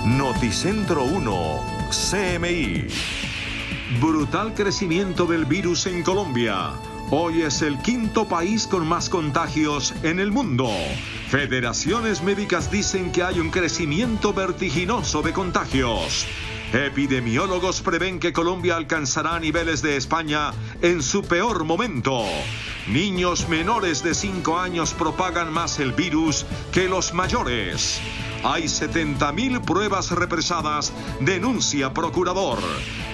Noticentro 1, CMI. Brutal crecimiento del virus en Colombia. Hoy es el quinto país con más contagios en el mundo. Federaciones médicas dicen que hay un crecimiento vertiginoso de contagios. Epidemiólogos prevén que Colombia alcanzará niveles de España en su peor momento. Niños menores de 5 años propagan más el virus que los mayores. Hay 70.000 pruebas represadas, denuncia procurador.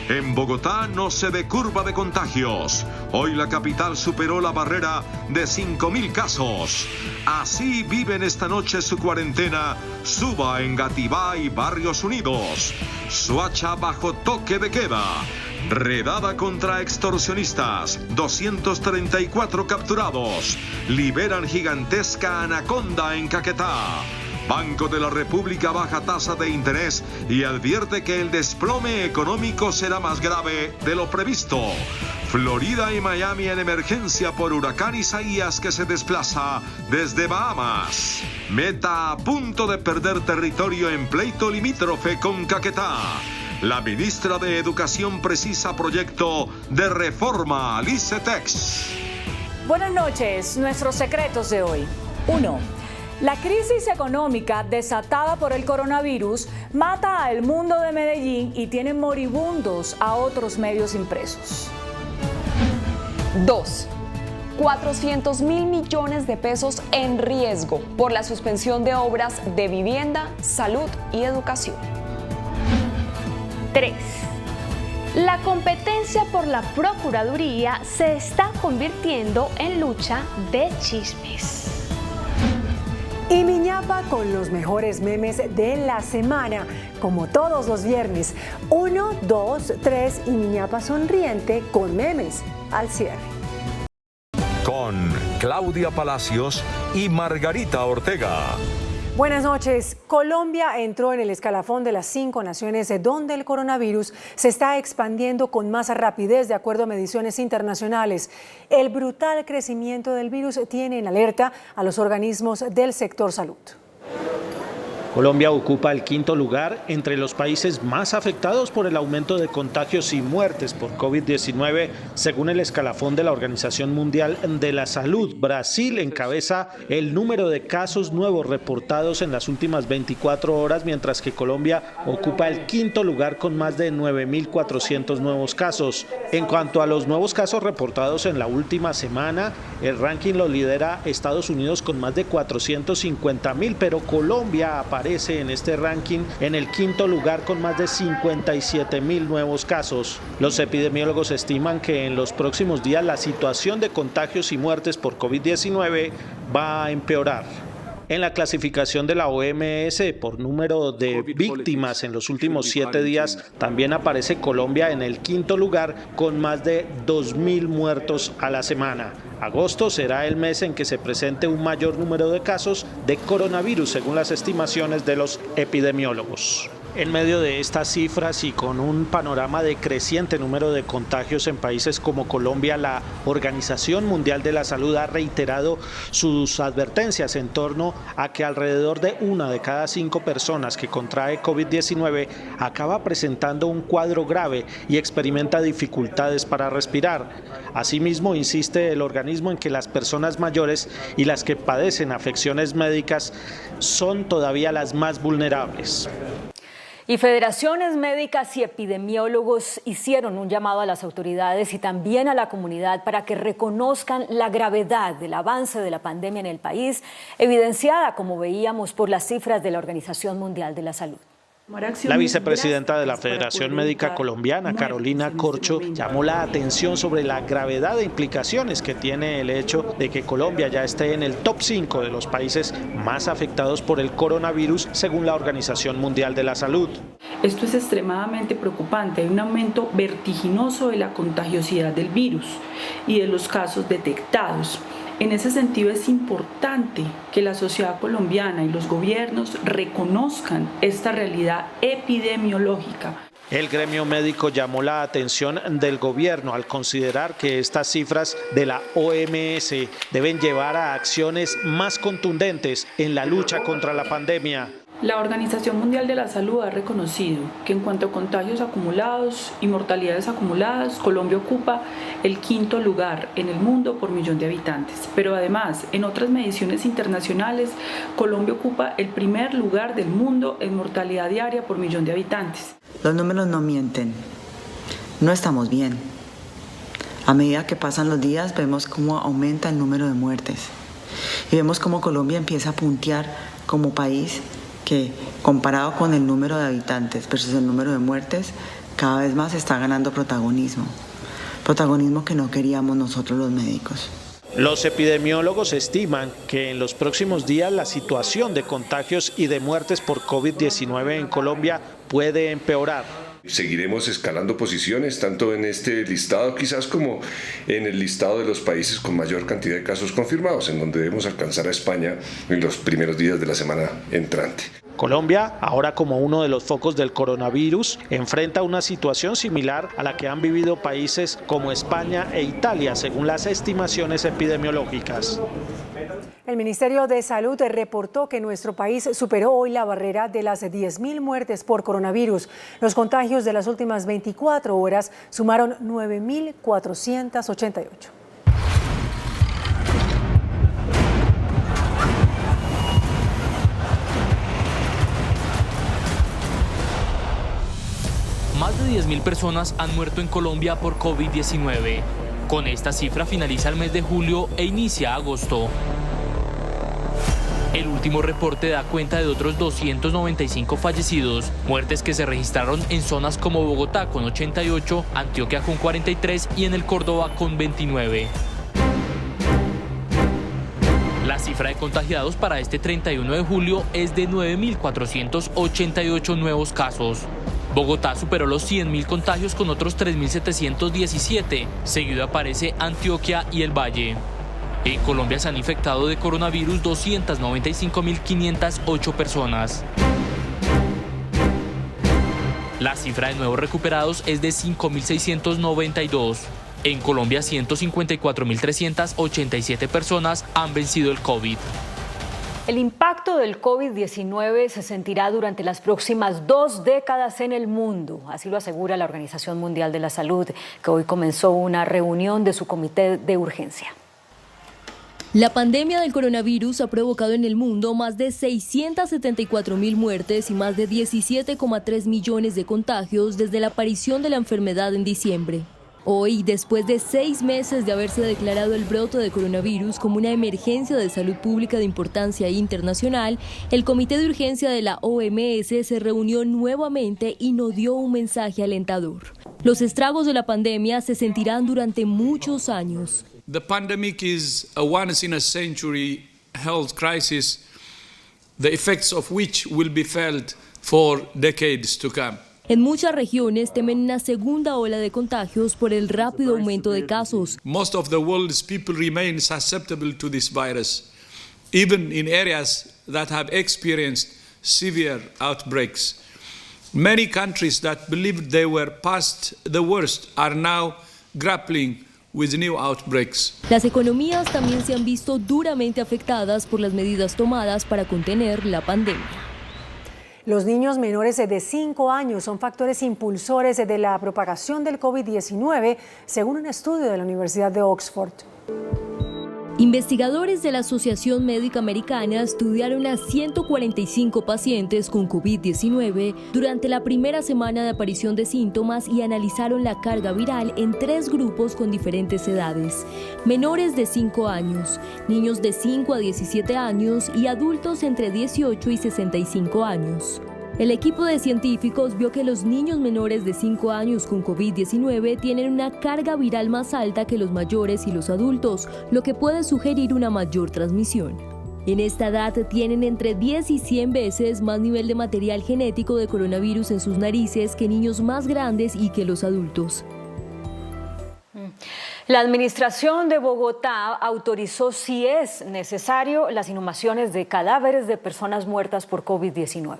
En Bogotá no se ve curva de contagios. Hoy la capital superó la barrera de 5.000 casos. Así viven esta noche su cuarentena Suba, Engativá y Barrios Unidos. Soacha bajo toque de queda. Redada contra extorsionistas. 234 capturados. Liberan gigantesca anaconda en Caquetá. Banco de la República baja tasa de interés y advierte que el desplome económico será más grave de lo previsto. Florida y Miami en emergencia por huracán Isaías que se desplaza desde Bahamas. Meta a punto de perder territorio en pleito limítrofe con Caquetá. La ministra de Educación precisa proyecto de reforma al ICETEX. Buenas noches, nuestros secretos de hoy. 1. La crisis económica desatada por el coronavirus mata al mundo de Medellín y tiene moribundos a otros medios impresos. 2. 400.000 millones de pesos en riesgo por la suspensión de obras de vivienda, salud y educación. 3. La competencia por la Procuraduría se está convirtiendo en lucha de chismes. Y Miñapa con los mejores memes de la semana, como todos los viernes. 1, 2, 3 y Miñapa sonriente con memes al cierre. Con Claudia Palacios y Margarita Ortega. Buenas noches. Colombia entró en el escalafón de las 5 naciones donde el coronavirus se está expandiendo con más rapidez de acuerdo a mediciones internacionales. El brutal crecimiento del virus tiene en alerta a los organismos del sector salud. Colombia ocupa el quinto lugar entre los países más afectados por el aumento de contagios y muertes por COVID-19, según el escalafón de la Organización Mundial de la Salud. Brasil encabeza el número de casos nuevos reportados en las últimas 24 horas, mientras que Colombia ocupa el quinto lugar con más de 9.400 nuevos casos. En cuanto a los nuevos casos reportados en la última semana, el ranking lo lidera Estados Unidos con más de 450.000, pero Colombia aparece en este ranking en el quinto lugar con más de 57.000 nuevos casos. Los epidemiólogos estiman que en los próximos días la situación de contagios y muertes por COVID-19 va a empeorar. En la clasificación de la OMS por número de víctimas en los últimos 7 días, también aparece Colombia en el quinto lugar con más de 2.000 muertos a la semana. Agosto será el mes en que se presente un mayor número de casos de coronavirus, según las estimaciones de los epidemiólogos. En medio de estas cifras y con un panorama de creciente número de contagios en países como Colombia, la Organización Mundial de la Salud ha reiterado sus advertencias en torno a que alrededor de 1 de cada 5 personas que contrae COVID-19 acaba presentando un cuadro grave y experimenta dificultades para respirar. Asimismo, insiste el organismo en que las personas mayores y las que padecen afecciones médicas son todavía las más vulnerables. Y federaciones médicas y epidemiólogos hicieron un llamado a las autoridades y también a la comunidad para que reconozcan la gravedad del avance de la pandemia en el país, evidenciada, como veíamos, por las cifras de la Organización Mundial de la Salud. La vicepresidenta de la Federación Médica Colombiana, Carolina Corcho, llamó la atención sobre la gravedad de implicaciones que tiene el hecho de que Colombia ya esté en el top 5 de los países más afectados por el coronavirus, según la Organización Mundial de la Salud. Esto es extremadamente preocupante. Hay un aumento vertiginoso de la contagiosidad del virus y de los casos detectados. En ese sentido es importante que la sociedad colombiana y los gobiernos reconozcan esta realidad epidemiológica. El gremio médico llamó la atención del gobierno al considerar que estas cifras de la OMS deben llevar a acciones más contundentes en la lucha contra la pandemia. La Organización Mundial de la Salud ha reconocido que en cuanto a contagios acumulados y mortalidades acumuladas, Colombia ocupa el 5º lugar en el mundo por millón de habitantes. Pero además, en otras mediciones internacionales, Colombia ocupa el 1er lugar del mundo en mortalidad diaria por millón de habitantes. Los números no mienten. No estamos bien. A medida que pasan los días, vemos cómo aumenta el número de muertes. Y vemos cómo Colombia empieza a puntear como país que, comparado con el número de habitantes versus el número de muertes, cada vez más está ganando protagonismo. Protagonismo que no queríamos nosotros los médicos. Los epidemiólogos estiman que en los próximos días la situación de contagios y de muertes por COVID-19 en Colombia puede empeorar. Seguiremos escalando posiciones, tanto en este listado quizás como en el listado de los países con mayor cantidad de casos confirmados, en donde debemos alcanzar a España en los primeros días de la semana entrante. Colombia, ahora como uno de los focos del coronavirus, enfrenta una situación similar a la que han vivido países como España e Italia, según las estimaciones epidemiológicas. El Ministerio de Salud reportó que nuestro país superó hoy la barrera de las 10.000 muertes por coronavirus. Los contagios de las últimas 24 horas sumaron 9.488. Más de 10.000 personas han muerto en Colombia por COVID-19. Con esta cifra finaliza el mes de julio e inicia agosto. El último reporte da cuenta de otros 295 fallecidos, muertes que se registraron en zonas como Bogotá con 88, Antioquia con 43 y en el Córdoba con 29. La cifra de contagiados para este 31 de julio es de 9.488 nuevos casos. Bogotá superó los 100.000 contagios con otros 3.717. Seguido aparece Antioquia y el Valle. En Colombia se han infectado de coronavirus 295.508 personas. La cifra de nuevos recuperados es de 5.692. En Colombia, 154.387 personas han vencido el COVID. El impacto del COVID-19 se sentirá durante las próximas 2 décadas en el mundo, así lo asegura la Organización Mundial de la Salud, que hoy comenzó una reunión de su comité de urgencia. La pandemia del coronavirus ha provocado en el mundo más de 674.000 muertes y más de 17,3 millones de contagios desde la aparición de la enfermedad en diciembre. Hoy, después de 6 meses de haberse declarado el brote de coronavirus como una emergencia de salud pública de importancia internacional, el Comité de Urgencia de la OMS se reunió nuevamente y nos dio un mensaje alentador. Los estragos de la pandemia se sentirán durante muchos años. The pandemic is a once-in-a-century health crisis, the effects of which will be felt for decades to come. En muchas regiones temen una segunda ola de contagios por el rápido aumento de casos. Most of the world's people remain susceptible to this virus, even in areas that have experienced severe outbreaks. Many countries that believed they were past the worst are now grappling with new outbreaks. Las economías también se han visto duramente afectadas por las medidas tomadas para contener la pandemia. Los niños menores de 5 años son factores impulsores de la propagación del COVID-19, según un estudio de la Universidad de Oxford. Investigadores de la Asociación Médica Americana estudiaron a 145 pacientes con COVID-19 durante la primera semana de aparición de síntomas y analizaron la carga viral en 3 grupos con diferentes edades: menores de 5 años, niños de 5 a 17 años y adultos entre 18 y 65 años. El equipo de científicos vio que los niños menores de 5 años con COVID-19 tienen una carga viral más alta que los mayores y los adultos, lo que puede sugerir una mayor transmisión. En esta edad tienen entre 10 y 100 veces más nivel de material genético de coronavirus en sus narices que niños más grandes y que los adultos. La administración de Bogotá autorizó, si es necesario, las inhumaciones de cadáveres de personas muertas por COVID-19.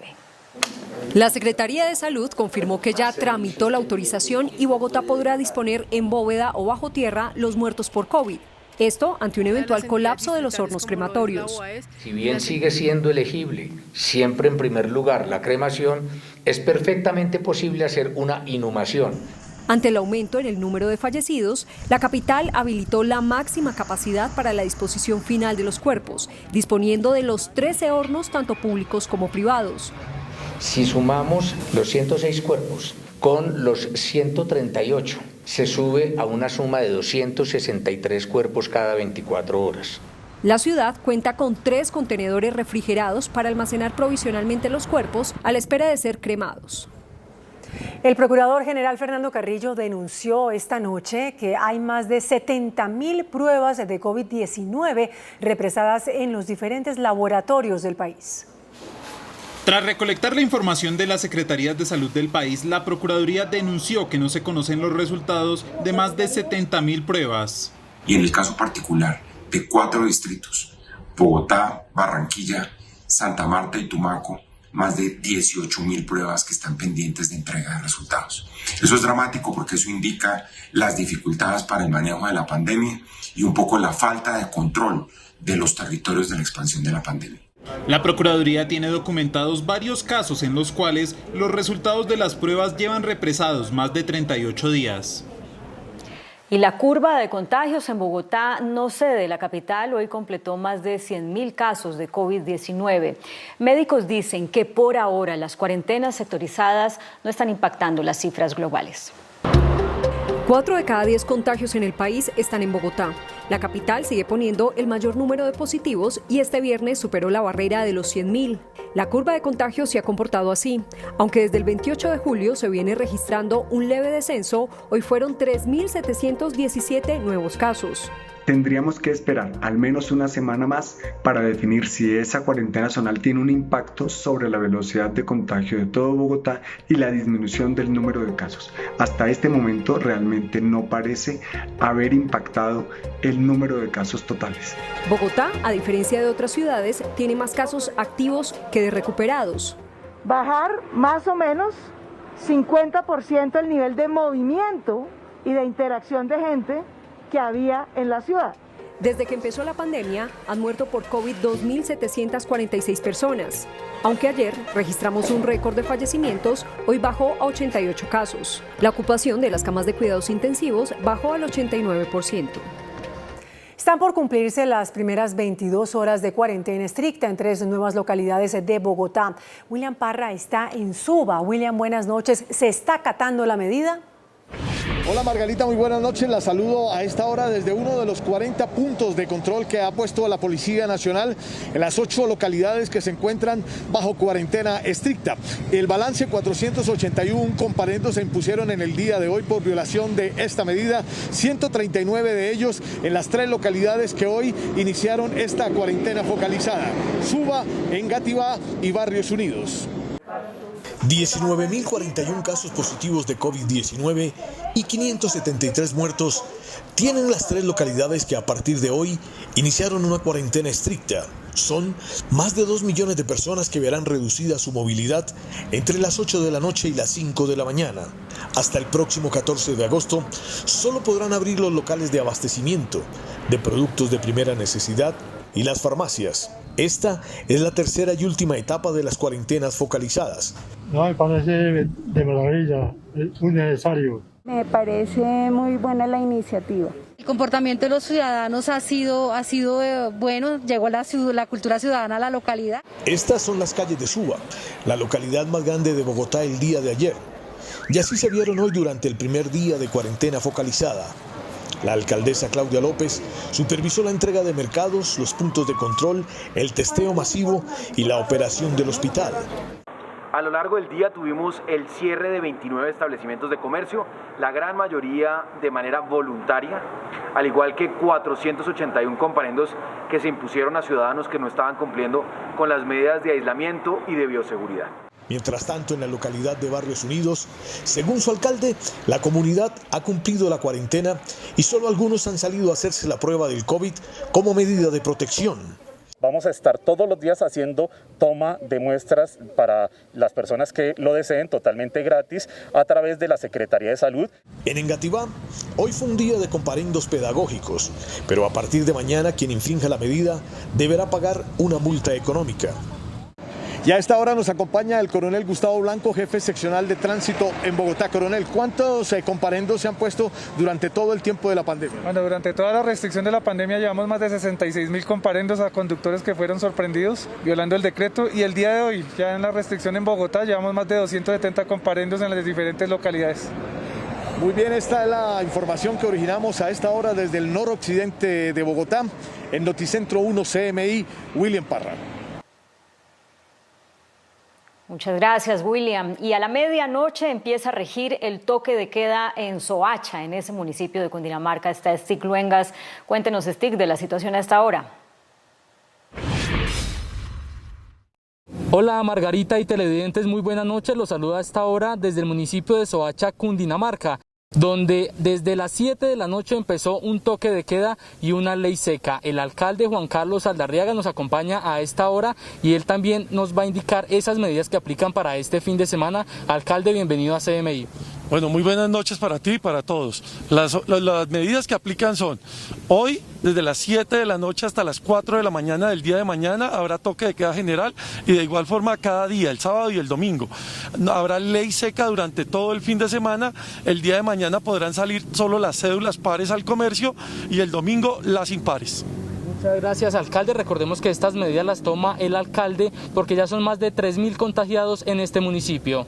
La Secretaría de Salud confirmó que ya tramitó la autorización y Bogotá podrá disponer en bóveda o bajo tierra los muertos por COVID. Esto ante un eventual colapso de los hornos crematorios. Si bien sigue siendo elegible siempre en primer lugar la cremación, es perfectamente posible hacer una inhumación. Ante el aumento en el número de fallecidos, la capital habilitó la máxima capacidad para la disposición final de los cuerpos, disponiendo de los 13 hornos tanto públicos como privados. Si sumamos los 106 cuerpos con los 138, se sube a una suma de 263 cuerpos cada 24 horas. La ciudad cuenta con 3 contenedores refrigerados para almacenar provisionalmente los cuerpos a la espera de ser cremados. El Procurador General Fernando Carrillo denunció esta noche que hay más de 70.000 pruebas de COVID-19 represadas en los diferentes laboratorios del país. Tras recolectar la información de las Secretarías de Salud del país, la Procuraduría denunció que no se conocen los resultados de más de 70.000 pruebas. Y en el caso particular de 4 distritos, Bogotá, Barranquilla, Santa Marta y Tumaco, más de 18.000 pruebas que están pendientes de entrega de resultados. Eso es dramático porque eso indica las dificultades para el manejo de la pandemia y un poco la falta de control de los territorios de la expansión de la pandemia. La Procuraduría tiene documentados varios casos en los cuales los resultados de las pruebas llevan represados más de 38 días. Y la curva de contagios en Bogotá no cede. La capital hoy completó más de 100.000 casos de COVID-19. Médicos dicen que por ahora las cuarentenas sectorizadas no están impactando las cifras globales. 4 de cada 10 contagios en el país están en Bogotá. La capital sigue poniendo el mayor número de positivos y este viernes superó la barrera de los 100.000. La curva de contagios se ha comportado así. Aunque desde el 28 de julio se viene registrando un leve descenso, hoy fueron 3.717 nuevos casos. Tendríamos que esperar al menos una semana más para definir si esa cuarentena zonal tiene un impacto sobre la velocidad de contagio de todo Bogotá y la disminución del número de casos. Hasta este momento realmente no parece haber impactado el número de casos totales. Bogotá, a diferencia de otras ciudades, tiene más casos activos que de recuperados. Bajar más o menos 50% el nivel de movimiento y de interacción de gente que había en la ciudad. Desde que empezó la pandemia, han muerto por COVID 2.746 personas. Aunque ayer registramos un récord de fallecimientos, hoy bajó a 88 casos. La ocupación de las camas de cuidados intensivos bajó al 89%. Están por cumplirse las primeras 22 horas de cuarentena estricta en 3 nuevas localidades de Bogotá. William Parra está en Suba. William, buenas noches. ¿Se está acatando la medida? Hola Margarita, muy buenas noches. La saludo a esta hora desde uno de los 40 puntos de control que ha puesto la Policía Nacional en las 8 localidades que se encuentran bajo cuarentena estricta. El balance: 481 comparendos se impusieron en el día de hoy por violación de esta medida, 139 de ellos en las 3 localidades que hoy iniciaron esta cuarentena focalizada: Suba, Engativá y Barrios Unidos. 19.041 casos positivos de COVID-19 y 573 muertos tienen las 3 localidades que a partir de hoy iniciaron una cuarentena estricta. Son más de 2 millones de personas que verán reducida su movilidad entre las 8 de la noche y las 5 de la mañana. Hasta el próximo 14 de agosto solo podrán abrir los locales de abastecimiento de productos de primera necesidad y las farmacias. Esta es la tercera y última etapa de las cuarentenas focalizadas. No, me parece de maravilla, es muy necesario. Me parece muy buena la iniciativa. El comportamiento de los ciudadanos ha sido bueno, llegó la cultura ciudadana a la localidad. Estas son las calles de Suba, la localidad más grande de Bogotá el día de ayer. Y así se vieron hoy durante el primer día de cuarentena focalizada. La alcaldesa Claudia López supervisó la entrega de mercados, los puntos de control, el testeo masivo y la operación del hospital. A lo largo del día tuvimos el cierre de 29 establecimientos de comercio, la gran mayoría de manera voluntaria, al igual que 481 comparendos que se impusieron a ciudadanos que no estaban cumpliendo con las medidas de aislamiento y de bioseguridad. Mientras tanto, en la localidad de Barrios Unidos, según su alcalde, la comunidad ha cumplido la cuarentena y solo algunos han salido a hacerse la prueba del COVID como medida de protección. Vamos a estar todos los días haciendo toma de muestras para las personas que lo deseen totalmente gratis a través de la Secretaría de Salud. En Engativá, hoy fue un día de comparendos pedagógicos, pero a partir de mañana quien infrinja la medida deberá pagar una multa económica. Y a esta hora nos acompaña el coronel Gustavo Blanco, jefe seccional de tránsito en Bogotá. Coronel, ¿cuántos comparendos se han puesto durante todo el tiempo de la pandemia? Bueno, durante toda la restricción de la pandemia llevamos más de 66.000 comparendos a conductores que fueron sorprendidos violando el decreto, y el día de hoy, ya en la restricción en Bogotá, llevamos más de 270 comparendos en las diferentes localidades. Muy bien, esta es la información que originamos a esta hora desde el noroccidente de Bogotá, en Noticentro 1 CMI, William Parra. Muchas gracias, William. Y a la medianoche empieza a regir el toque de queda en Soacha, en ese municipio de Cundinamarca. Está Stig Luengas. Cuéntenos, Stig, de la situación a esta hora. Hola Margarita y televidentes, muy buenas noches. Los saluda a esta hora desde el municipio de Soacha, Cundinamarca, donde desde las 7 de la noche empezó un toque de queda y una ley seca. El alcalde Juan Carlos Saldarriaga nos acompaña a esta hora y él también nos va a indicar esas medidas que aplican para este fin de semana. Alcalde, bienvenido a CMI. Bueno, muy buenas noches para ti y para todos. Las medidas que aplican son: hoy, desde las 7 de la noche hasta las 4 de la mañana del día de mañana, habrá toque de queda general, y de igual forma cada día, el sábado y el domingo. Habrá ley seca durante todo el fin de semana. El día de mañana podrán salir solo las cédulas pares al comercio y el domingo las impares. Muchas gracias, alcalde. Recordemos que estas medidas las toma el alcalde porque ya son más de 3.000 contagiados en este municipio.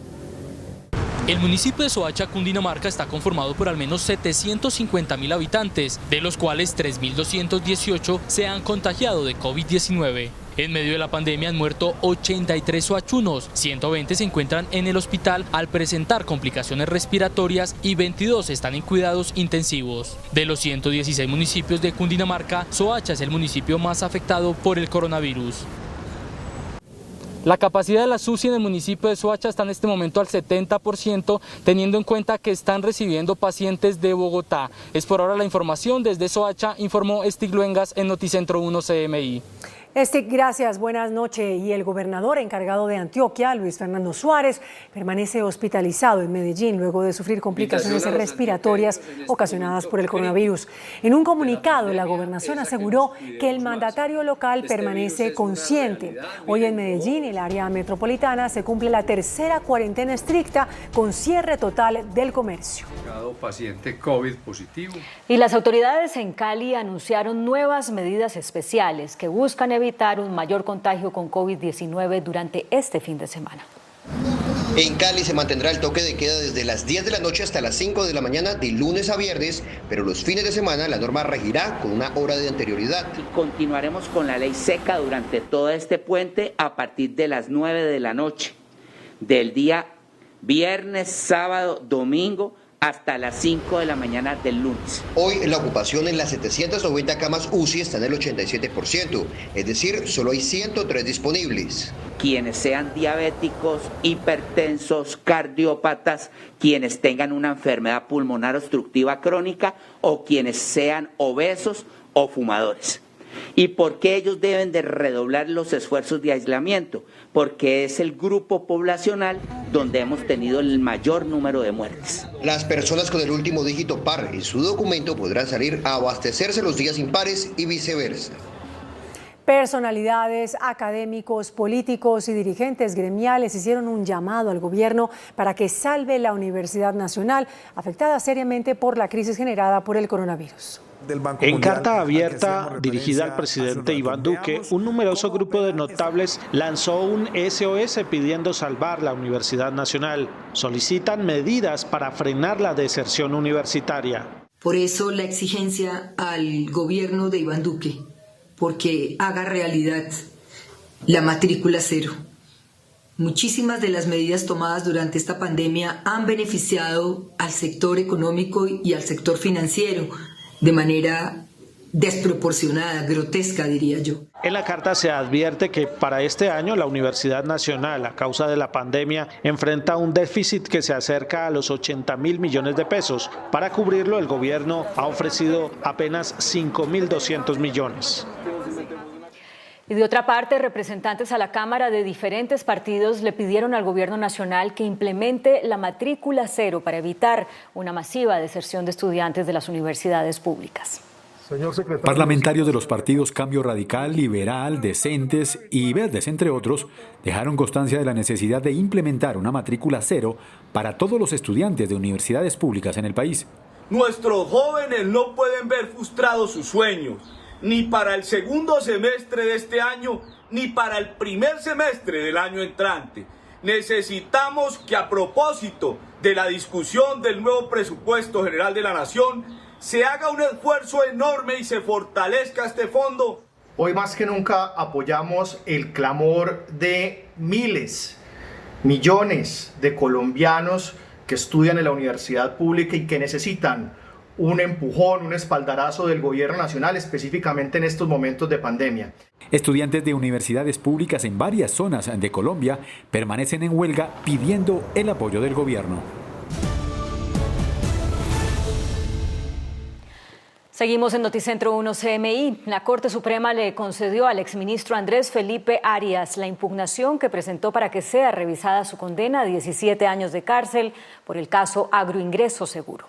El municipio de Soacha, Cundinamarca, está conformado por al menos 750.000 habitantes, de los cuales 3.218 se han contagiado de COVID-19. En medio de la pandemia han muerto 83 soachunos, 120 se encuentran en el hospital al presentar complicaciones respiratorias y 22 están en cuidados intensivos. De los 116 municipios de Cundinamarca, Soacha es el municipio más afectado por el coronavirus. La capacidad de la UCI en el municipio de Soacha está en este momento al 70%, teniendo en cuenta que están recibiendo pacientes de Bogotá. Es por ahora la información. Desde Soacha informó Stig Luengas en Noticentro 1 CMI. Stig, gracias, buenas noches. Y el gobernador encargado de Antioquia, Luis Fernando Suárez, permanece hospitalizado en Medellín luego de sufrir complicaciones respiratorias ocasionadas por el coronavirus. En un comunicado, la gobernación aseguró que el mandatario local permanece consciente. Hoy en Medellín, el área metropolitana, se cumple la tercera cuarentena estricta con cierre total del comercio. Paciente COVID positivo. Y las autoridades en Cali anunciaron nuevas medidas especiales que buscan evitar un mayor contagio con COVID-19 durante este fin de semana. En Cali se mantendrá el toque de queda desde las 10 de la noche hasta las 5 de la mañana de lunes a viernes, pero los fines de semana la norma regirá con una hora de anterioridad. Y continuaremos con la ley seca durante todo este puente a partir de las 9 de la noche, del día viernes, sábado, domingo, hasta las 5 de la mañana del lunes. Hoy la ocupación en las 790 camas UCI está en el 87%, es decir, solo hay 103 disponibles. Quienes sean diabéticos, hipertensos, cardiópatas, quienes tengan una enfermedad pulmonar obstructiva crónica o quienes sean obesos o fumadores. ¿Y por qué ellos deben de redoblar los esfuerzos de aislamiento? Porque es el grupo poblacional donde hemos tenido el mayor número de muertes. Las personas con el último dígito par en su documento podrán salir a abastecerse los días impares y viceversa. Personalidades, académicos, políticos y dirigentes gremiales hicieron un llamado al gobierno para que salve la Universidad Nacional, afectada seriamente por la crisis generada por el coronavirus. En carta abierta dirigida al presidente Iván Duque, un numeroso grupo de notables lanzó un SOS pidiendo salvar la Universidad Nacional. Solicitan medidas para frenar la deserción universitaria. Por eso la exigencia al gobierno de Iván Duque, porque haga realidad la matrícula cero. Muchísimas de las medidas tomadas durante esta pandemia han beneficiado al sector económico y al sector financiero de manera desproporcionada, grotesca, diría yo. En la carta se advierte que para este año la Universidad Nacional, a causa de la pandemia, enfrenta un déficit que se acerca a los 80.000 millones de pesos. Para cubrirlo, el gobierno ha ofrecido apenas 5.200 millones. Y de otra parte, representantes a la Cámara de diferentes partidos le pidieron al gobierno nacional que implemente la matrícula cero para evitar una masiva deserción de estudiantes de las universidades públicas. Parlamentarios de los partidos Cambio Radical, Liberal, Decentes y Verdes, entre otros, dejaron constancia de la necesidad de implementar una matrícula cero para todos los estudiantes de universidades públicas en el país. Nuestros jóvenes no pueden ver frustrados sus sueños, ni para el segundo semestre de este año, ni para el primer semestre del año entrante. Necesitamos que, a propósito de la discusión del nuevo presupuesto general de la Nación, se haga un esfuerzo enorme y se fortalezca este fondo. Hoy más que nunca apoyamos el clamor de miles, millones de colombianos que estudian en la universidad pública y que necesitan un empujón, un espaldarazo del gobierno nacional, específicamente en estos momentos de pandemia. Estudiantes de universidades públicas en varias zonas de Colombia permanecen en huelga pidiendo el apoyo del gobierno. Seguimos en Noticentro 1 CMI. La Corte Suprema le concedió al exministro Andrés Felipe Arias la impugnación que presentó para que sea revisada su condena a 17 años de cárcel por el caso Agroingreso Seguro.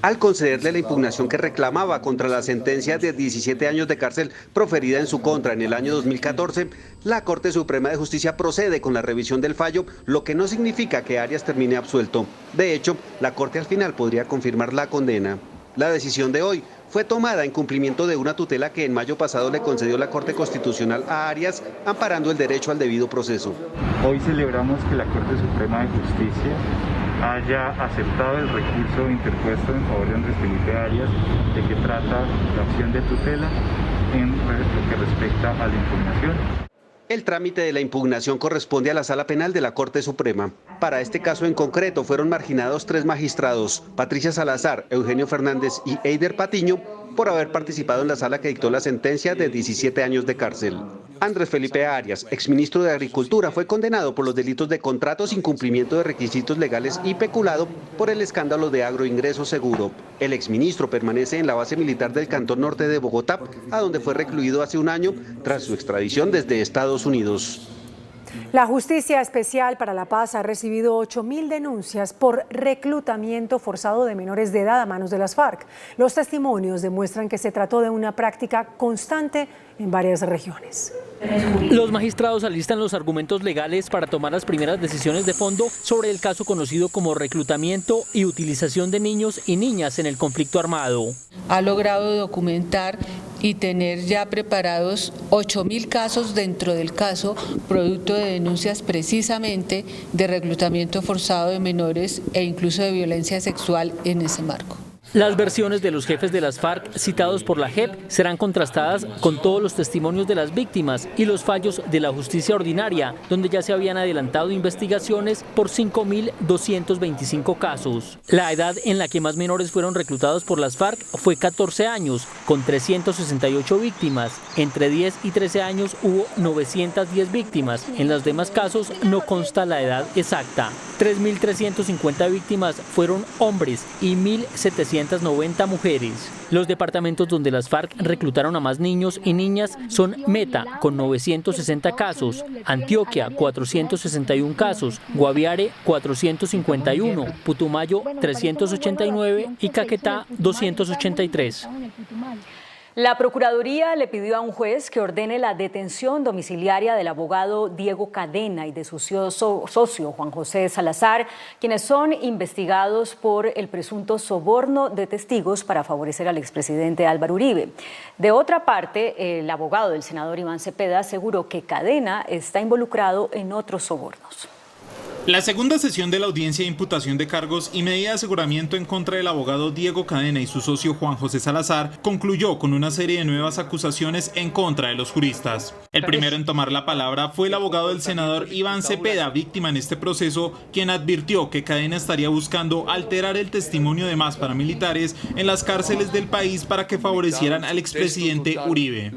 Al concederle la impugnación que reclamaba contra la sentencia de 17 años de cárcel proferida en su contra en el año 2014, la Corte Suprema de Justicia procede con la revisión del fallo, lo que no significa que Arias termine absuelto. De hecho, la Corte al final podría confirmar la condena. La decisión de hoy fue tomada en cumplimiento de una tutela que en mayo pasado le concedió la Corte Constitucional a Arias, amparando el derecho al debido proceso. Hoy celebramos que la Corte Suprema de Justicia haya aceptado el recurso interpuesto en favor de Andrés Felipe Arias, de que trata la opción de tutela en lo que respecta a la impugnación. El trámite de la impugnación corresponde a la Sala Penal de la Corte Suprema. Para este caso en concreto fueron marginados 3 magistrados, Patricia Salazar, Eugenio Fernández y Eider Patiño, por haber participado en la sala que dictó la sentencia de 17 años de cárcel. Andrés Felipe Arias, exministro de Agricultura, fue condenado por los delitos de contratos, incumplimiento de requisitos legales y peculado por el escándalo de Agroingreso Seguro. El exministro permanece en la base militar del Cantón Norte de Bogotá, a donde fue recluido hace un año tras su extradición desde Estados Unidos. La Justicia Especial para la Paz ha recibido 8.000 denuncias por reclutamiento forzado de menores de edad a manos de las FARC. Los testimonios demuestran que se trató de una práctica constante en varias regiones. Los magistrados alistan los argumentos legales para tomar las primeras decisiones de fondo sobre el caso conocido como reclutamiento y utilización de niños y niñas en el conflicto armado. Ha logrado documentar y tener ya preparados 8.000 casos dentro del caso, producto de denuncias precisamente de reclutamiento forzado de menores e incluso de violencia sexual en ese marco. Las versiones de los jefes de las FARC citados por la JEP serán contrastadas con todos los testimonios de las víctimas y los fallos de la justicia ordinaria, donde ya se habían adelantado investigaciones por 5.225 casos. La edad en la que más menores fueron reclutados por las FARC fue 14 años, con 368 víctimas. Entre 10 y 13 años hubo 910 víctimas. En los demás casos no consta la edad exacta. 3.350 víctimas fueron hombres y 1.790 mujeres. Los departamentos donde las FARC reclutaron a más niños y niñas son Meta, con 960 casos, Antioquia, 461 casos, Guaviare, 451, Putumayo, 389 y Caquetá, 283. La Procuraduría le pidió a un juez que ordene la detención domiciliaria del abogado Diego Cadena y de su socio Juan José Salazar, quienes son investigados por el presunto soborno de testigos para favorecer al expresidente Álvaro Uribe. De otra parte, el abogado del senador Iván Cepeda aseguró que Cadena está involucrado en otros sobornos. La segunda sesión de la audiencia de imputación de cargos y medida de aseguramiento en contra del abogado Diego Cadena y su socio Juan José Salazar concluyó con una serie de nuevas acusaciones en contra de los juristas. El primero en tomar la palabra fue el abogado del senador Iván Cepeda, víctima en este proceso, quien advirtió que Cadena estaría buscando alterar el testimonio de más paramilitares en las cárceles del país para que favorecieran al expresidente Uribe.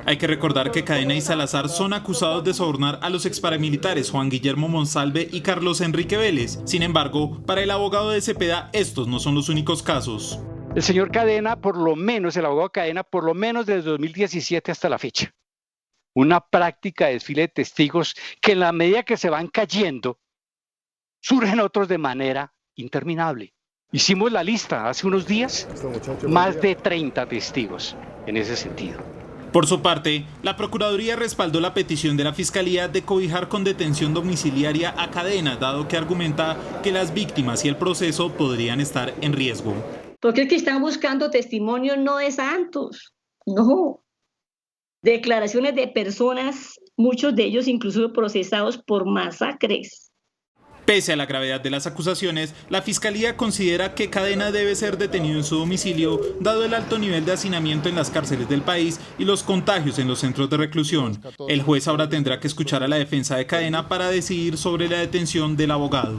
Hay que recordar que Cadena y Salazar son acusados de sobornar a los exparamilitares Juan Guillermo Monsalve y Carlos Enrique Vélez. Sin embargo, para el abogado de Cepeda, estos no son los únicos casos. El señor Cadena, el abogado Cadena, por lo menos desde 2017 hasta la fecha, una práctica de desfile de testigos que en la medida que se van cayendo, surgen otros de manera interminable. Hicimos la lista hace unos días, más de 30 testigos en ese sentido. Por su parte, la Procuraduría respaldó la petición de la Fiscalía de cobijar con detención domiciliaria a Cadena, dado que argumenta que las víctimas y el proceso podrían estar en riesgo. Porque es que están buscando testimonios no de santos, no. Declaraciones de personas, muchos de ellos incluso procesados por masacres. Pese a la gravedad de las acusaciones, la Fiscalía considera que Cadena debe ser detenido en su domicilio, dado el alto nivel de hacinamiento en las cárceles del país y los contagios en los centros de reclusión. El juez ahora tendrá que escuchar a la defensa de Cadena para decidir sobre la detención del abogado.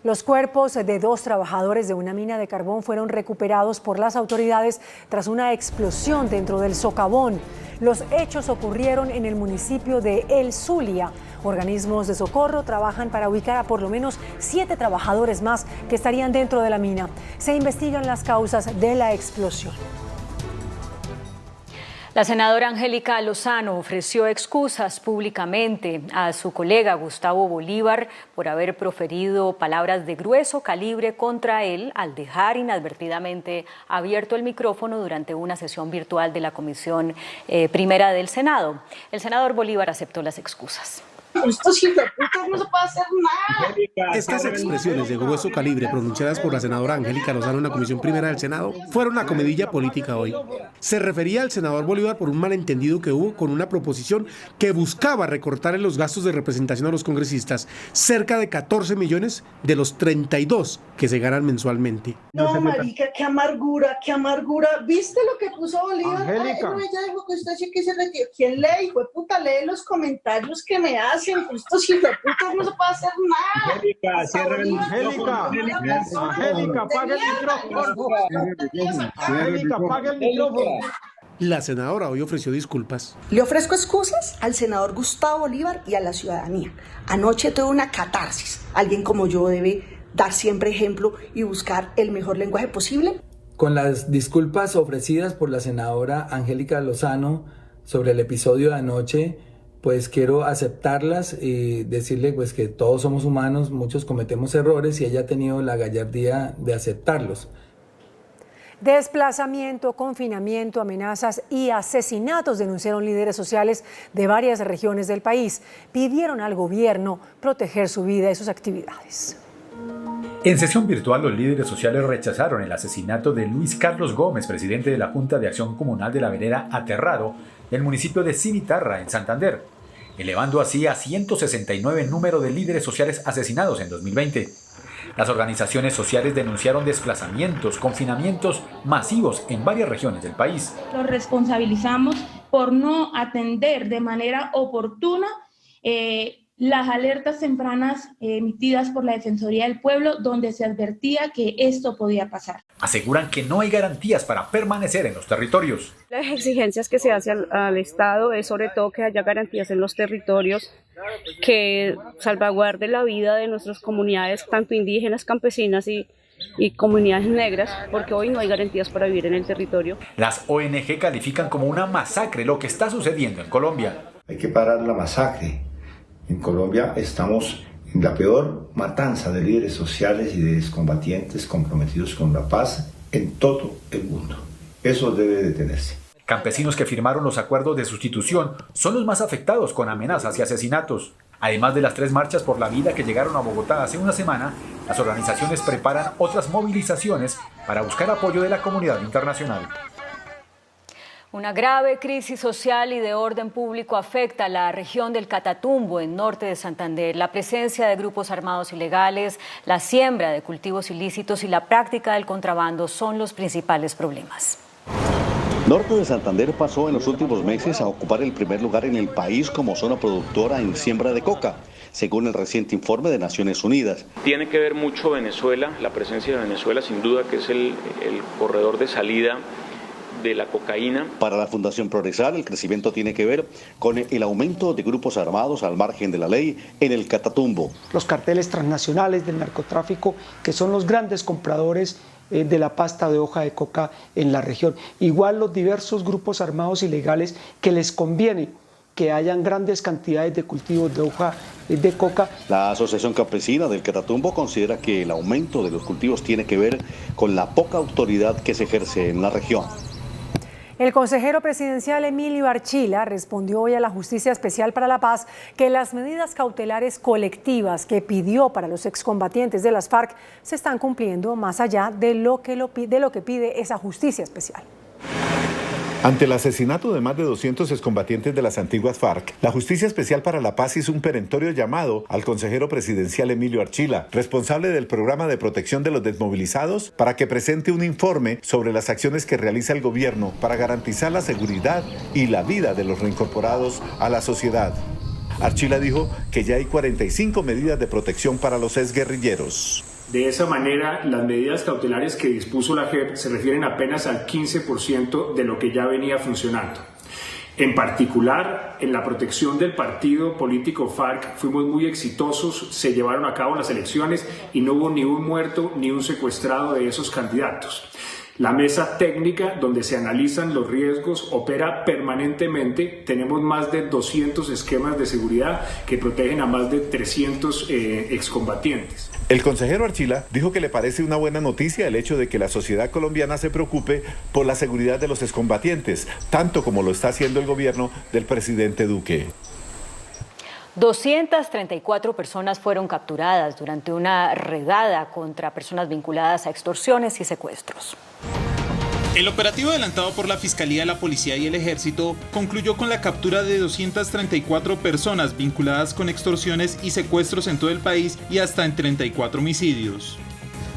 Los cuerpos de 2 trabajadores de una mina de carbón fueron recuperados por las autoridades tras una explosión dentro del socavón. Los hechos ocurrieron en el municipio de El Zulia. Organismos de socorro trabajan para ubicar a por lo menos 7 trabajadores más que estarían dentro de la mina. Se investigan las causas de la explosión. La senadora Angélica Lozano ofreció excusas públicamente a su colega Gustavo Bolívar por haber proferido palabras de grueso calibre contra él al dejar inadvertidamente abierto el micrófono durante una sesión virtual de la Comisión Primera del Senado. El senador Bolívar aceptó las excusas. Estos hijueputas no se puede hacer nada. Estas expresiones de grueso calibre pronunciadas por la senadora Angélica Lozano en la Comisión Primera del Senado fueron una comidilla política hoy. Se refería al senador Bolívar por un malentendido que hubo con una proposición que buscaba recortar en los gastos de representación a los congresistas cerca de 14 millones de los 32 que se ganan mensualmente. No, marica, qué amargura, qué amargura. ¿Viste lo que puso Bolívar? Angélica. Ay, no, ella dijo que usted sí que se retiró. ¿Quién lee, hijueputa? Lee los comentarios que me hacen. Estos hijueputas no se puede hacer nada. Angélica, cierra el micrófono. Angélica, apaga el micrófono. Angélica, apaga el micrófono. La senadora hoy ofreció disculpas. Le ofrezco excusas al senador Gustavo Bolívar y a la ciudadanía. Anoche tuve una catarsis. Alguien como yo debe dar siempre ejemplo y buscar el mejor lenguaje posible. Con las disculpas ofrecidas por la senadora Angélica Lozano sobre el episodio de anoche, pues quiero aceptarlas y decirle pues que todos somos humanos, muchos cometemos errores y ella ha tenido la gallardía de aceptarlos. Desplazamiento, confinamiento, amenazas y asesinatos denunciaron líderes sociales de varias regiones del país. Pidieron al gobierno proteger su vida y sus actividades. En sesión virtual, los líderes sociales rechazaron el asesinato de Luis Carlos Gómez, presidente de la Junta de Acción Comunal de la Vereda Aterrado, del municipio de Cimitarra, en Santander, elevando así a 169 el número de líderes sociales asesinados en 2020. Las organizaciones sociales denunciaron desplazamientos, confinamientos masivos en varias regiones del país. Los responsabilizamos por no atender de manera oportuna las alertas tempranas emitidas por la Defensoría del Pueblo, donde se advertía que esto podía pasar. Aseguran que no hay garantías para permanecer en los territorios. Las exigencias que se hacen al Estado es sobre todo que haya garantías en los territorios, que salvaguarde la vida de nuestras comunidades, tanto indígenas, campesinas y comunidades negras, porque hoy no hay garantías para vivir en el territorio. Las ONG califican como una masacre lo que está sucediendo en Colombia. Hay que parar la masacre. En Colombia estamos en la peor matanza de líderes sociales y de excombatientes comprometidos con la paz en todo el mundo. Eso debe detenerse. Campesinos que firmaron los acuerdos de sustitución son los más afectados con amenazas y asesinatos. Además de las 3 marchas por la vida que llegaron a Bogotá hace una semana, las organizaciones preparan otras movilizaciones para buscar apoyo de la comunidad internacional. Una grave crisis social y de orden público afecta a la región del Catatumbo, en norte de Santander. La presencia de grupos armados ilegales, la siembra de cultivos ilícitos y la práctica del contrabando son los principales problemas. Norte de Santander pasó en los últimos meses a ocupar el primer lugar en el país como zona productora en siembra de coca, según el reciente informe de Naciones Unidas. Tiene que ver mucho Venezuela, la presencia de Venezuela sin duda que es el corredor de salida de la cocaína. Para la Fundación Progresar, el crecimiento tiene que ver con el aumento de grupos armados al margen de la ley en el Catatumbo. Los carteles transnacionales del narcotráfico, que son los grandes compradores de la pasta de hoja de coca en la región. Igual los diversos grupos armados ilegales que les conviene que hayan grandes cantidades de cultivos de hoja de coca. La Asociación Campesina del Catatumbo considera que el aumento de los cultivos tiene que ver con la poca autoridad que se ejerce en la región. El consejero presidencial Emilio Archila respondió hoy a la Justicia Especial para la Paz que las medidas cautelares colectivas que pidió para los excombatientes de las FARC se están cumpliendo más allá de lo que pide esa Justicia Especial. Ante el asesinato de más de 200 excombatientes de las antiguas FARC, la Justicia Especial para la Paz hizo un perentorio llamado al consejero presidencial Emilio Archila, responsable del programa de protección de los desmovilizados, para que presente un informe sobre las acciones que realiza el gobierno para garantizar la seguridad y la vida de los reincorporados a la sociedad. Archila dijo que ya hay 45 medidas de protección para los exguerrilleros. De esa manera, las medidas cautelares que dispuso la JEP se refieren apenas al 15% de lo que ya venía funcionando. En particular, en la protección del partido político FARC fuimos muy exitosos, se llevaron a cabo las elecciones y no hubo ni un muerto ni un secuestrado de esos candidatos. La mesa técnica donde se analizan los riesgos opera permanentemente. Tenemos más de 200 esquemas de seguridad que protegen a más de 300 excombatientes. El consejero Archila dijo que le parece una buena noticia el hecho de que la sociedad colombiana se preocupe por la seguridad de los excombatientes, tanto como lo está haciendo el gobierno del presidente Duque. 234 personas fueron capturadas durante una redada contra personas vinculadas a extorsiones y secuestros. El operativo adelantado por la Fiscalía, la Policía y el Ejército concluyó con la captura de 234 personas vinculadas con extorsiones y secuestros en todo el país y hasta en 34 homicidios.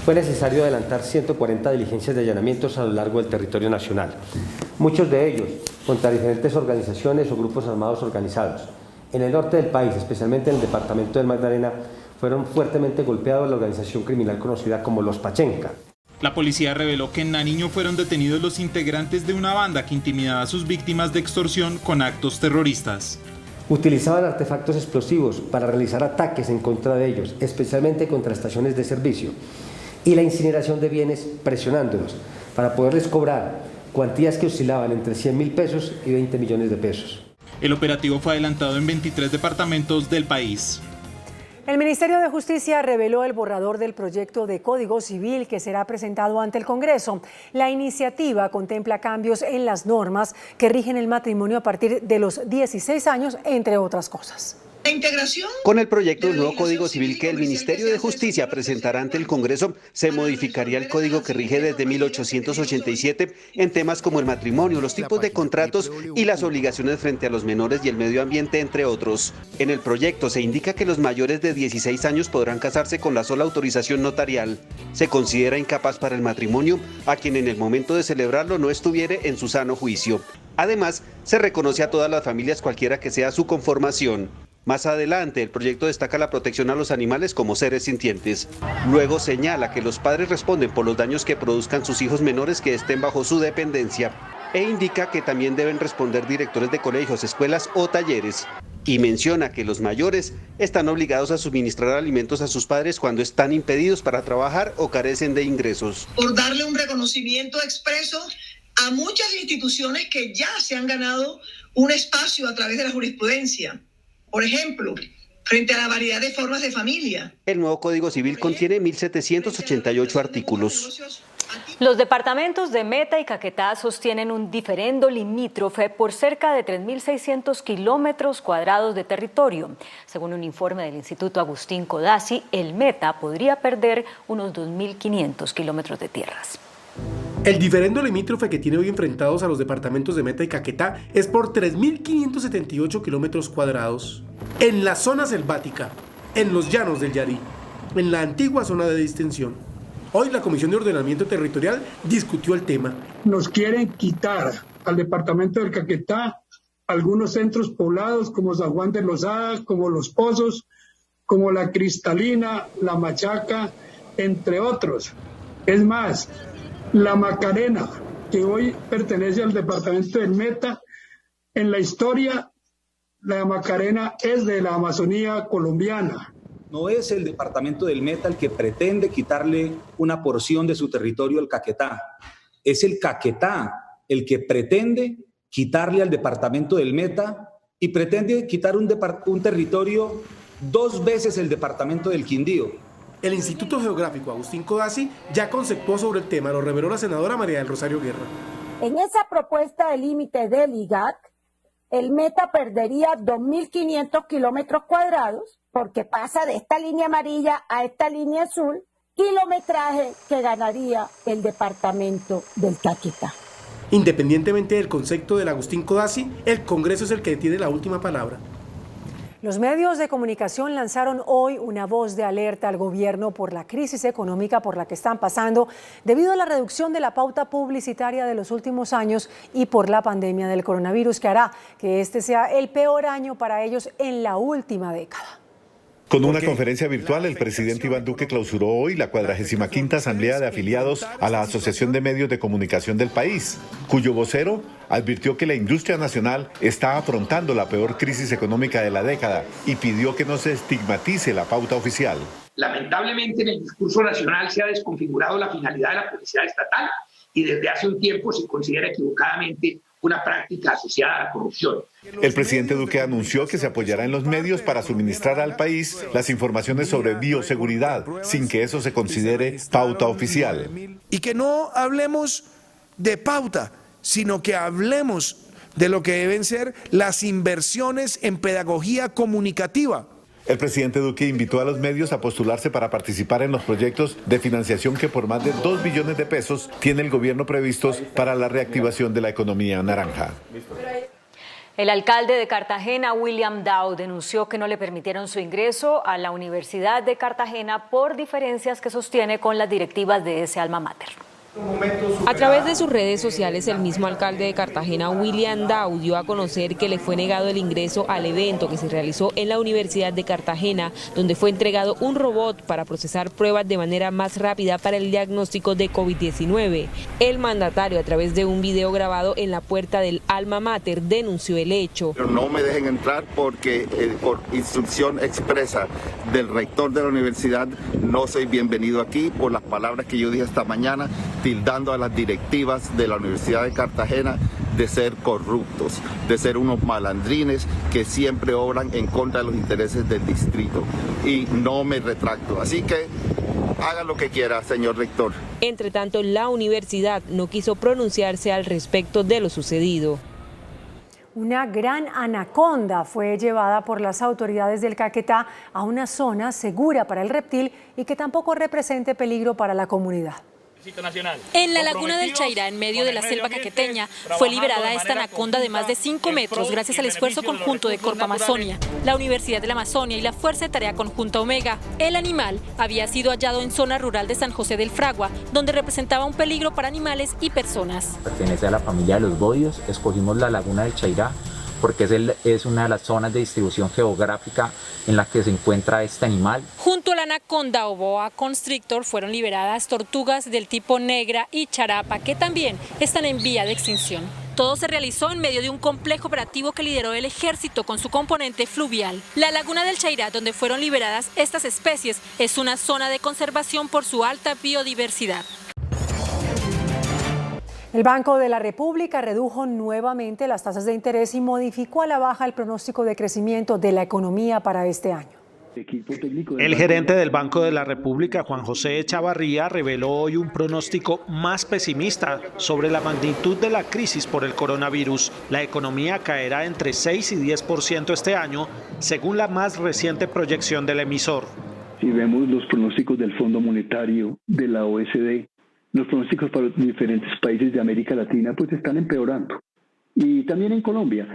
Fue necesario adelantar 140 diligencias de allanamientos a lo largo del territorio nacional, muchos de ellos contra diferentes organizaciones o grupos armados organizados. En el norte del país, especialmente en el departamento del Magdalena, fueron fuertemente golpeados la organización criminal conocida como Los Pachenca. La policía reveló que en Nariño fueron detenidos los integrantes de una banda que intimidaba a sus víctimas de extorsión con actos terroristas. Utilizaban artefactos explosivos para realizar ataques en contra de ellos, especialmente contra estaciones de servicio, y la incineración de bienes presionándolos para poderles cobrar cuantías que oscilaban entre 100.000 pesos y 20 millones de pesos. El operativo fue adelantado en 23 departamentos del país. El Ministerio de Justicia reveló el borrador del proyecto de Código Civil que será presentado ante el Congreso. La iniciativa contempla cambios en las normas que rigen el matrimonio a partir de los 16 años, entre otras cosas. La integración. Con el proyecto del nuevo Código Civil que el Ministerio de Justicia presentará ante el Congreso, se modificaría el código que rige desde 1887 en temas como el matrimonio, los tipos de contratos y las obligaciones frente a los menores y el medio ambiente, entre otros. En el proyecto se indica que los mayores de 16 años podrán casarse con la sola autorización notarial. Se considera incapaz para el matrimonio a quien en el momento de celebrarlo no estuviere en su sano juicio. Además, se reconoce a todas las familias cualquiera que sea su conformación. Más adelante, el proyecto destaca la protección a los animales como seres sintientes. Luego señala que los padres responden por los daños que produzcan sus hijos menores que estén bajo su dependencia. E indica que también deben responder directores de colegios, escuelas o talleres. Y menciona que los mayores están obligados a suministrar alimentos a sus padres cuando están impedidos para trabajar o carecen de ingresos. Por darle un reconocimiento expreso a muchas instituciones que ya se han ganado un espacio a través de la jurisprudencia. Por ejemplo, frente a la variedad de formas de familia. El nuevo Código Civil contiene 1.788 artículos. Los departamentos de Meta y Caquetá sostienen un diferendo limítrofe por cerca de 3.600 kilómetros cuadrados de territorio. Según un informe del Instituto Agustín Codazzi, el Meta podría perder unos 2.500 kilómetros de tierras. El diferendo limítrofe que tiene hoy enfrentados a los departamentos de Meta y Caquetá es por 3.578 kilómetros cuadrados en la zona selvática, en los llanos del Yarí, en la antigua zona de distensión. Hoy la Comisión de Ordenamiento Territorial discutió el tema. Nos quieren quitar al departamento del Caquetá algunos centros poblados como San Juan de Lozada, como Los Pozos, como La Cristalina, La Machaca, entre otros. Es más, La Macarena, que hoy pertenece al departamento del Meta, en la historia, La Macarena es de la Amazonía colombiana. No es el departamento del Meta el que pretende quitarle una porción de su territorio al Caquetá. Es el Caquetá el que pretende quitarle al departamento del Meta y pretende quitar un territorio 2 veces el departamento del Quindío. El Instituto Geográfico Agustín Codazzi ya conceptuó sobre el tema, lo reveló la senadora María del Rosario Guerra. En esa propuesta de límite del IGAC, el Meta perdería 2.500 kilómetros cuadrados porque pasa de esta línea amarilla a esta línea azul, kilometraje que ganaría el departamento del Caquetá. Independientemente del concepto del Agustín Codazzi, el Congreso es el que tiene la última palabra. Los medios de comunicación lanzaron hoy una voz de alerta al gobierno por la crisis económica por la que están pasando debido a la reducción de la pauta publicitaria de los últimos años y por la pandemia del coronavirus que hará que este sea el peor año para ellos en la última década. Con una conferencia virtual, el presidente Iván Duque clausuró hoy la 45ª Asamblea de Afiliados a la Asociación de Medios de Comunicación del país, cuyo vocero advirtió que la industria nacional está afrontando la peor crisis económica de la década y pidió que no se estigmatice la pauta oficial. Lamentablemente, en el discurso nacional se ha desconfigurado la finalidad de la publicidad estatal y desde hace un tiempo se considera equivocadamente una práctica asociada a la corrupción. El presidente Duque anunció que se apoyará en los medios para suministrar al país las informaciones sobre bioseguridad, sin que eso se considere pauta oficial. Y que no hablemos de pauta, sino que hablemos de lo que deben ser las inversiones en pedagogía comunicativa. El presidente Duque invitó a los medios a postularse para participar en los proyectos de financiación que por más de 2 billones de pesos tiene el gobierno previstos para la reactivación de la economía naranja. El alcalde de Cartagena, William Dow, denunció que no le permitieron su ingreso a la Universidad de Cartagena por diferencias que sostiene con las directivas de ese alma mater. A través de sus redes sociales, el mismo alcalde de Cartagena, William Dow, dio a conocer que le fue negado el ingreso al evento que se realizó en la Universidad de Cartagena, donde fue entregado un robot para procesar pruebas de manera más rápida para el diagnóstico de COVID-19. El mandatario, a través de un video grabado en la puerta del alma mater, denunció el hecho. Pero no me dejen entrar porque por instrucción expresa del rector de la universidad no soy bienvenido aquí por las palabras que yo dije esta mañana, tildando a las directivas de la Universidad de Cartagena de ser corruptos, de ser unos malandrines que siempre obran en contra de los intereses del distrito. Y no me retracto. Así que haga lo que quiera, señor rector. Entre tanto, la universidad no quiso pronunciarse al respecto de lo sucedido. Una gran anaconda fue llevada por las autoridades del Caquetá a una zona segura para el reptil y que tampoco represente peligro para la comunidad. En la laguna del Chairá, en medio de la selva caqueteña, fue liberada esta anaconda de más de 5 metros gracias al esfuerzo conjunto de Corpo Amazonia, la Universidad de la Amazonia y la Fuerza de Tarea Conjunta Omega. El animal había sido hallado en zona rural de San José del Fragua, donde representaba un peligro para animales y personas. Pertenece a la familia de los bodios. Escogimos la laguna del Chairá porque es una de las zonas de distribución geográfica en la que se encuentra este animal. Junto a la anaconda o boa constrictor fueron liberadas tortugas del tipo negra y charapa, que también están en vía de extinción. Todo se realizó en medio de un complejo operativo que lideró el ejército con su componente fluvial. La laguna del Chairá, donde fueron liberadas estas especies, es una zona de conservación por su alta biodiversidad. El Banco de la República redujo nuevamente las tasas de interés y modificó a la baja el pronóstico de crecimiento de la economía para este año. El gerente del Banco de la República, Juan José Echavarría, reveló hoy un pronóstico más pesimista sobre la magnitud de la crisis por el coronavirus. La economía caerá entre 6 y 10% este año, según la más reciente proyección del emisor. Si vemos los pronósticos del Fondo Monetario, de la OECD, los pronósticos para los diferentes países de América Latina pues están empeorando. Y también en Colombia.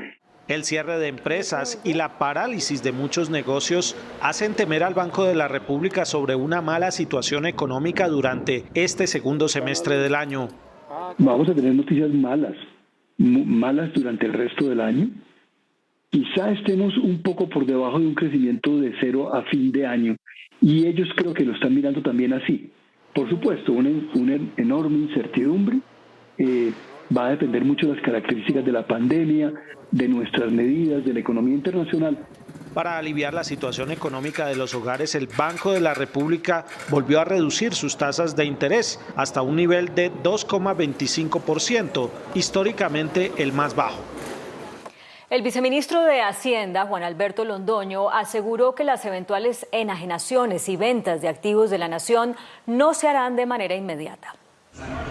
El cierre de empresas y la parálisis de muchos negocios hacen temer al Banco de la República sobre una mala situación económica durante este segundo semestre del año. Vamos a tener noticias malas durante el resto del año. Quizá estemos un poco por debajo de un crecimiento de 0 a fin de año. Y ellos creo que lo están mirando también así. Por supuesto, una enorme incertidumbre, va a depender mucho de las características de la pandemia, de nuestras medidas, de la economía internacional. Para aliviar la situación económica de los hogares, el Banco de la República volvió a reducir sus tasas de interés hasta un nivel de 2,25%, históricamente el más bajo. El viceministro de Hacienda, Juan Alberto Londoño, aseguró que las eventuales enajenaciones y ventas de activos de la nación no se harán de manera inmediata.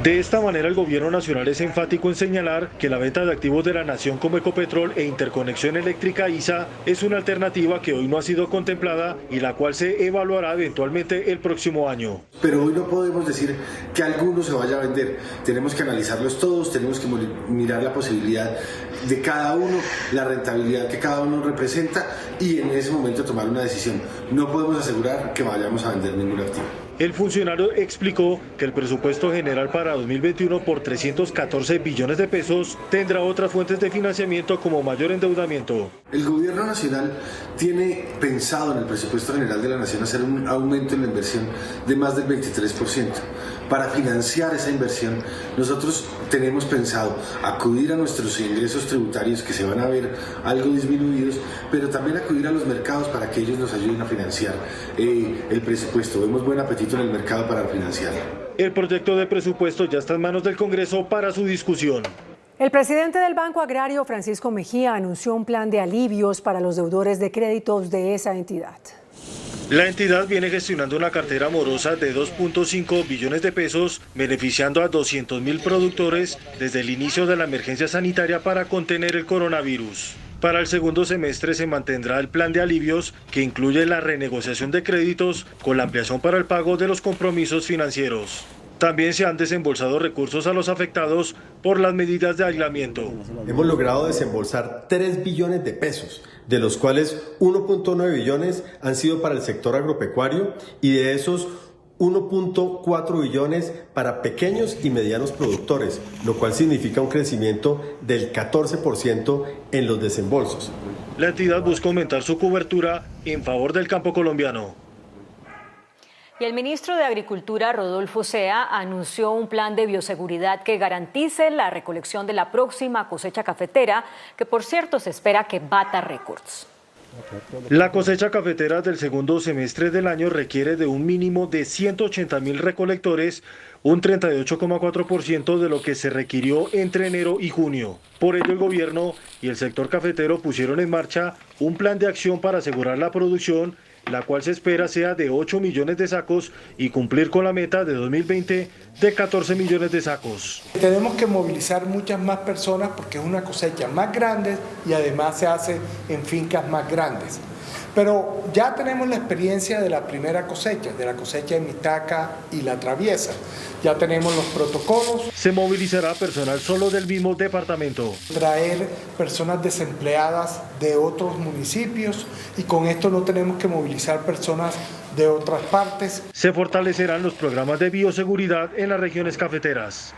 De esta manera, el gobierno nacional es enfático en señalar que la venta de activos de la nación como Ecopetrol e Interconexión Eléctrica ISA es una alternativa que hoy no ha sido contemplada y la cual se evaluará eventualmente el próximo año. Pero hoy no podemos decir que alguno se vaya a vender. Tenemos que analizarlos todos, tenemos que mirar la posibilidad de cada uno, la rentabilidad que cada uno representa y en ese momento tomar una decisión. No podemos asegurar que vayamos a vender ningún activo. El funcionario explicó que el presupuesto general para 2021 por 314 billones de pesos tendrá otras fuentes de financiamiento como mayor endeudamiento. El gobierno nacional tiene pensado en el presupuesto general de la nación hacer un aumento en la inversión de más del 23%. Para financiar esa inversión, nosotros tenemos pensado acudir a nuestros ingresos tributarios que se van a ver algo disminuidos, pero también acudir a los mercados para que ellos nos ayuden a financiar el presupuesto. Vemos buen apetito en el mercado para financiarlo. El proyecto de presupuesto ya está en manos del Congreso para su discusión. El presidente del Banco Agrario, Francisco Mejía, anunció un plan de alivios para los deudores de créditos de esa entidad. La entidad viene gestionando una cartera morosa de 2.5 billones de pesos, beneficiando a 200.000 productores desde el inicio de la emergencia sanitaria para contener el coronavirus. Para el segundo semestre se mantendrá el plan de alivios que incluye la renegociación de créditos con la ampliación para el pago de los compromisos financieros. También se han desembolsado recursos a los afectados por las medidas de aislamiento. Hemos logrado desembolsar 3 billones de pesos, de los cuales 1.9 billones han sido para el sector agropecuario y de esos 1.4 billones para pequeños y medianos productores, lo cual significa un crecimiento del 14% en los desembolsos. La entidad busca aumentar su cobertura en favor del campo colombiano. Y el ministro de Agricultura, Rodolfo Sea, anunció un plan de bioseguridad que garantice la recolección de la próxima cosecha cafetera, que por cierto se espera que bata récords. La cosecha cafetera del segundo semestre del año requiere de un mínimo de 180.000 recolectores, un 38,4% de lo que se requirió entre enero y junio. Por ello, el gobierno y el sector cafetero pusieron en marcha un plan de acción para asegurar la producción, la cual se espera sea de 8 millones de sacos y cumplir con la meta de 2020 de 14 millones de sacos. Tenemos que movilizar muchas más personas porque es una cosecha más grande y además se hace en fincas más grandes. Pero ya tenemos la experiencia de la primera cosecha, de la cosecha de Mitaca y la Traviesa. Ya tenemos los protocolos. Se movilizará personal solo del mismo departamento. Traer personas desempleadas de otros municipios y con esto no tenemos que movilizar personas de otras partes. Se fortalecerán los programas de bioseguridad en las regiones cafeteras.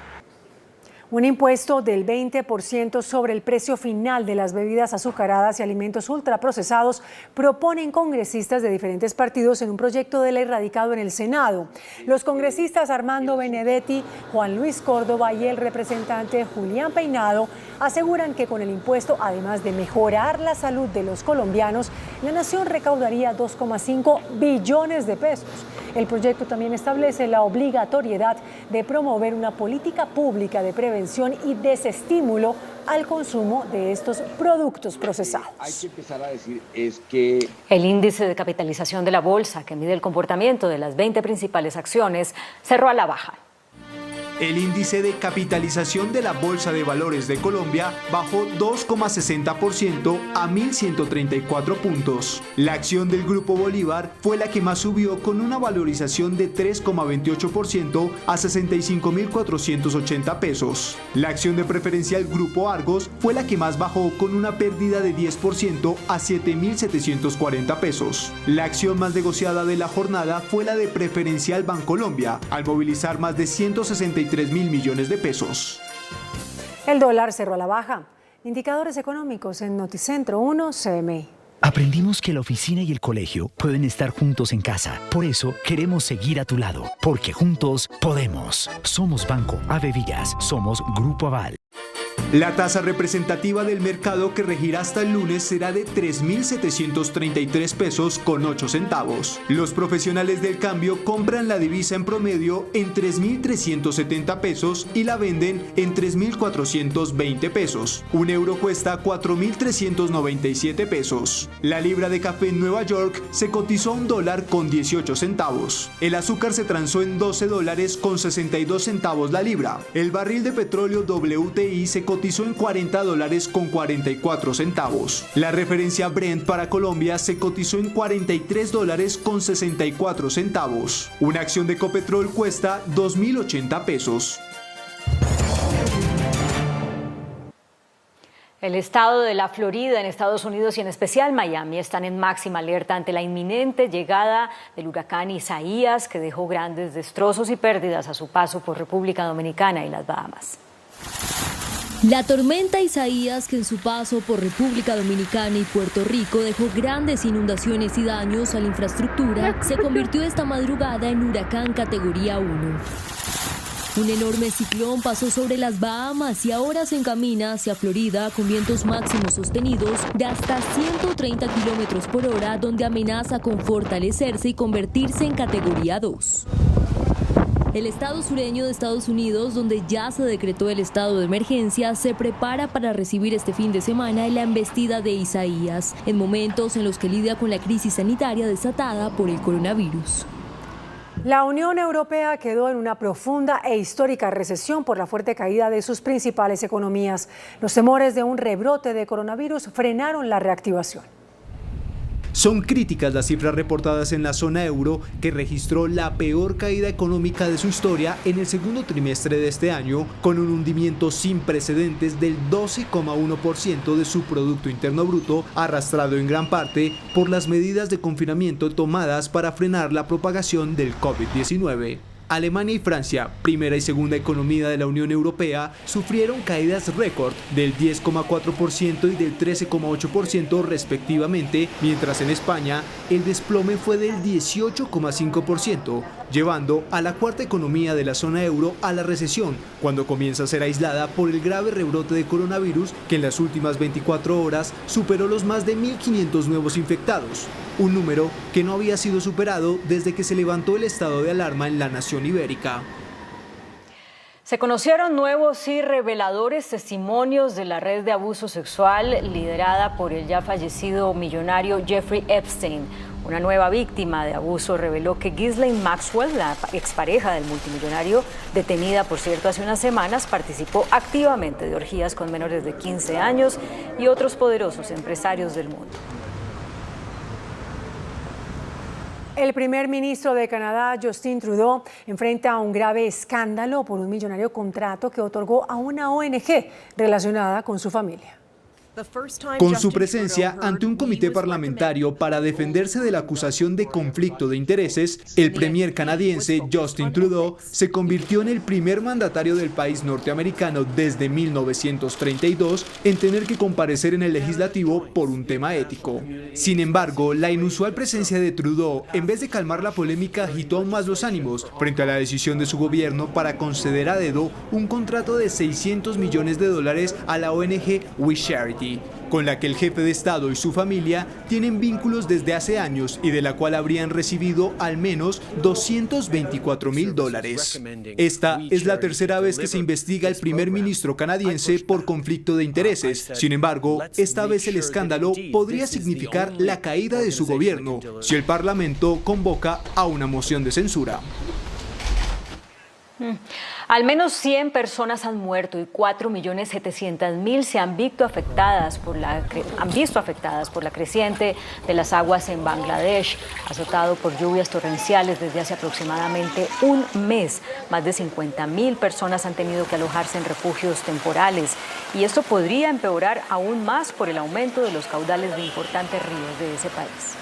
Un impuesto del 20% sobre el precio final de las bebidas azucaradas y alimentos ultraprocesados proponen congresistas de diferentes partidos en un proyecto de ley radicado en el Senado. Los congresistas Armando Benedetti, Juan Luis Córdoba y el representante Julián Peinado aseguran que con el impuesto, además de mejorar la salud de los colombianos, la nación recaudaría 2,5 billones de pesos. El proyecto también establece la obligatoriedad de promover una política pública de prevención y desestímulo al consumo de estos productos procesados. Hay que empezar a decir es que el índice de capitalización de la bolsa, que mide el comportamiento de las 20 principales acciones, cerró a la baja. El índice de capitalización de la Bolsa de Valores de Colombia bajó 2,60% a 1.134 puntos. La acción del Grupo Bolívar fue la que más subió con una valorización de 3,28% a 65.480 pesos. La acción de preferencial Grupo Argos fue la que más bajó con una pérdida de 10% a 7.740 pesos. La acción más negociada de la jornada fue la de preferencial Bancolombia, al movilizar más de 163.000 millones de pesos. El dólar cerró a la baja. Indicadores económicos en Noticentro 1 CMI. Aprendimos que la oficina y el colegio pueden estar juntos en casa. Por eso queremos seguir a tu lado, porque juntos podemos. Somos Banco Ave Villas, somos Grupo Aval. La tasa representativa del mercado que regirá hasta el lunes será de 3.733 pesos con 8 centavos. Los profesionales del cambio compran la divisa en promedio en 3.370 pesos y la venden en 3.420 pesos. Un euro cuesta 4.397 pesos. La libra de café en Nueva York se cotizó a $1 con 18 centavos. El azúcar se transó en $12 con 62 centavos la libra. El barril de petróleo WTI se cotizó en $40 con 44 centavos. La referencia Brent para Colombia se cotizó en $43 con 64 centavos. Una acción de Ecopetrol cuesta 2.080 pesos. El estado de la Florida en Estados Unidos y en especial Miami están en máxima alerta ante la inminente llegada del huracán Isaías, que dejó grandes destrozos y pérdidas a su paso por República Dominicana y las Bahamas. La tormenta Isaías, que en su paso por República Dominicana y Puerto Rico dejó grandes inundaciones y daños a la infraestructura, se convirtió esta madrugada en huracán categoría 1. Un enorme ciclón pasó sobre las Bahamas y ahora se encamina hacia Florida con vientos máximos sostenidos de hasta 130 kilómetros por hora, donde amenaza con fortalecerse y convertirse en categoría 2. El estado sureño de Estados Unidos, donde ya se decretó el estado de emergencia, se prepara para recibir este fin de semana la embestida de Isaías, en momentos en los que lidia con la crisis sanitaria desatada por el coronavirus. La Unión Europea quedó en una profunda e histórica recesión por la fuerte caída de sus principales economías. Los temores de un rebrote de coronavirus frenaron la reactivación. Son críticas las cifras reportadas en la zona euro, que registró la peor caída económica de su historia en el segundo trimestre de este año, con un hundimiento sin precedentes del 12,1% de su Producto Interno Bruto, arrastrado en gran parte por las medidas de confinamiento tomadas para frenar la propagación del COVID-19. Alemania y Francia, primera y segunda economía de la Unión Europea, sufrieron caídas récord del 10,4% y del 13,8% respectivamente, mientras en España el desplome fue del 18,5%, llevando a la cuarta economía de la zona euro a la recesión, cuando comienza a ser aislada por el grave rebrote de coronavirus que en las últimas 24 horas superó los más de 1.500 nuevos infectados, un número que no había sido superado desde que se levantó el estado de alarma en la nación ibérica. Se conocieron nuevos y reveladores testimonios de la red de abuso sexual liderada por el ya fallecido millonario Jeffrey Epstein. Una nueva víctima de abuso reveló que Ghislaine Maxwell, la expareja del multimillonario, detenida por cierto hace unas semanas, participó activamente de orgías con menores de 15 años y otros poderosos empresarios del mundo. El primer ministro de Canadá, Justin Trudeau, enfrenta un grave escándalo por un millonario contrato que otorgó a una ONG relacionada con su familia. Con su presencia ante un comité parlamentario para defenderse de la acusación de conflicto de intereses, el premier canadiense Justin Trudeau se convirtió en el primer mandatario del país norteamericano desde 1932 en tener que comparecer en el legislativo por un tema ético. Sin embargo, la inusual presencia de Trudeau, en vez de calmar la polémica, agitó aún más los ánimos frente a la decisión de su gobierno para conceder a dedo un contrato de $600 millones a la ONG We Charity, con la que el jefe de Estado y su familia tienen vínculos desde hace años y de la cual habrían recibido al menos $224,000. Esta es la tercera vez que se investiga al primer ministro canadiense por conflicto de intereses. Sin embargo, esta vez el escándalo podría significar la caída de su gobierno si el Parlamento convoca a una moción de censura. Al menos 100 personas han muerto y 4.700.000 se han visto afectadas por la creciente de las aguas en Bangladesh, azotado por lluvias torrenciales desde hace aproximadamente un mes. Más de 50.000 personas han tenido que alojarse en refugios temporales y esto podría empeorar aún más por el aumento de los caudales de importantes ríos de ese país.